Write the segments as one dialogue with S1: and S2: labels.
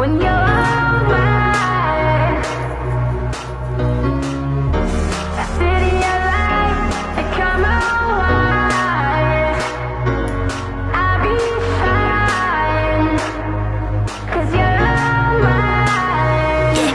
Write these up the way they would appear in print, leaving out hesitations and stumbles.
S1: when you're all mine. A city of lights that come alive. I'll be fine, 'cause you're all mine.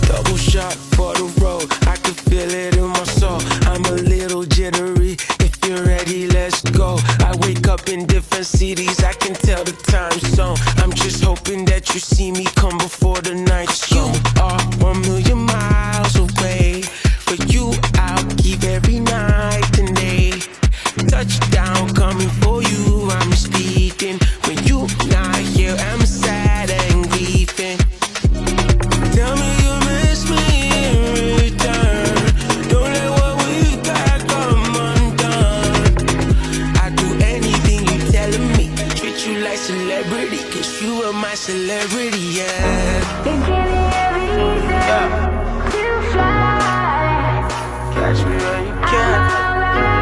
S2: Double shot for the road, I can feel it in my soul. I'm a little jittery, if you're ready, let's go. I wake up in different cities, I can tell the time zone. I'm just hoping that you see me come before the night's you are 1,000,000 miles away. For you, I'll keep every night and day. Touchdown coming for you, I'm speaking. When you not here, I'm sad and grieving. Tell me you miss me in return. Don't let what we've got come undone. I'd do anything you telling me. Treat you like celebrity, 'cause you are my celebrity, yeah.
S1: You give me every reason to fly.
S2: Catch me when you can.
S1: I'm alright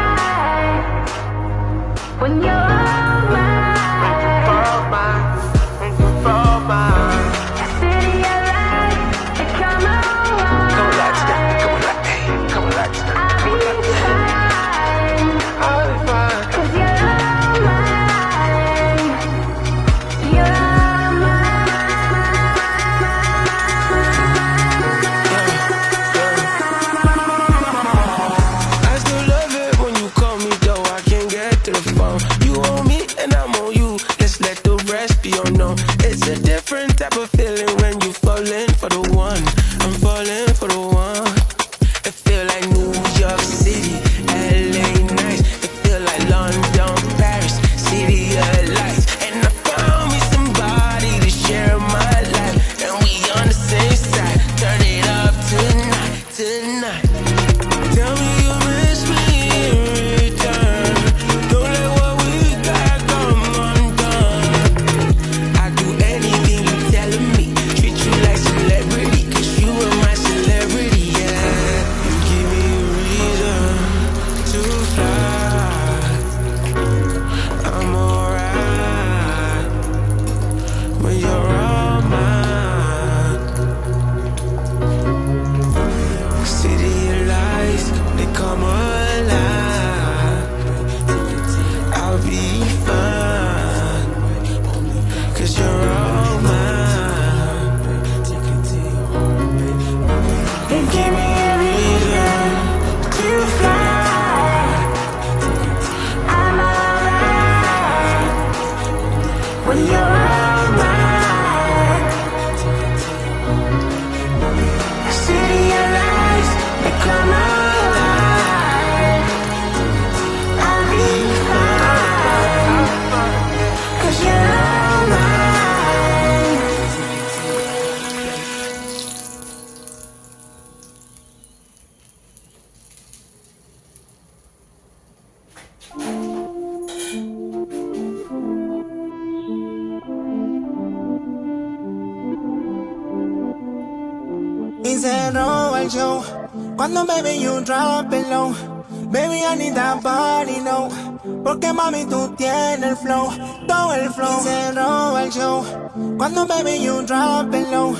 S1: when you're all mine.
S2: Fall mine, fall mine.
S1: A city of lights that come alive.
S2: Come on, lights down, come on, lights, hey, come on, lights down.
S1: I'll be fine,
S2: I'll be fine.
S1: 'cause you're all mine. You're all
S2: I still love it when you call me, though I can't get to the phone. You on me and I'm on you, let's let the rest be unknown. It's a different type of feeling when you falling for the one. I'm falling for the one. It feel like New York City, LA nights. It feel like London, Paris, city of lights. And I found me somebody to share my life, and we on the same side. Turn it up tonight, tonight. Tell me you miss me in return. Don't let what we got come undone. I'd do anything you telling me. Treat you like celebrity, 'cause you are my celebrity, yeah. You give me a reason to fly. I'm alright when you're all mine. City of lights, they come alive. I'll be fine, 'cause you're all mine. You give me a reason to fly.
S1: I'm alright when you're all mine.
S2: A city of lights, they come alive.
S1: I'll be fine, 'cause you're all mine.
S3: Y se roba el show cuando baby you drop it low. Baby I need that body no, porque mami tú tienes el flow, todo el flow. Y se roba el show cuando baby you drop it low.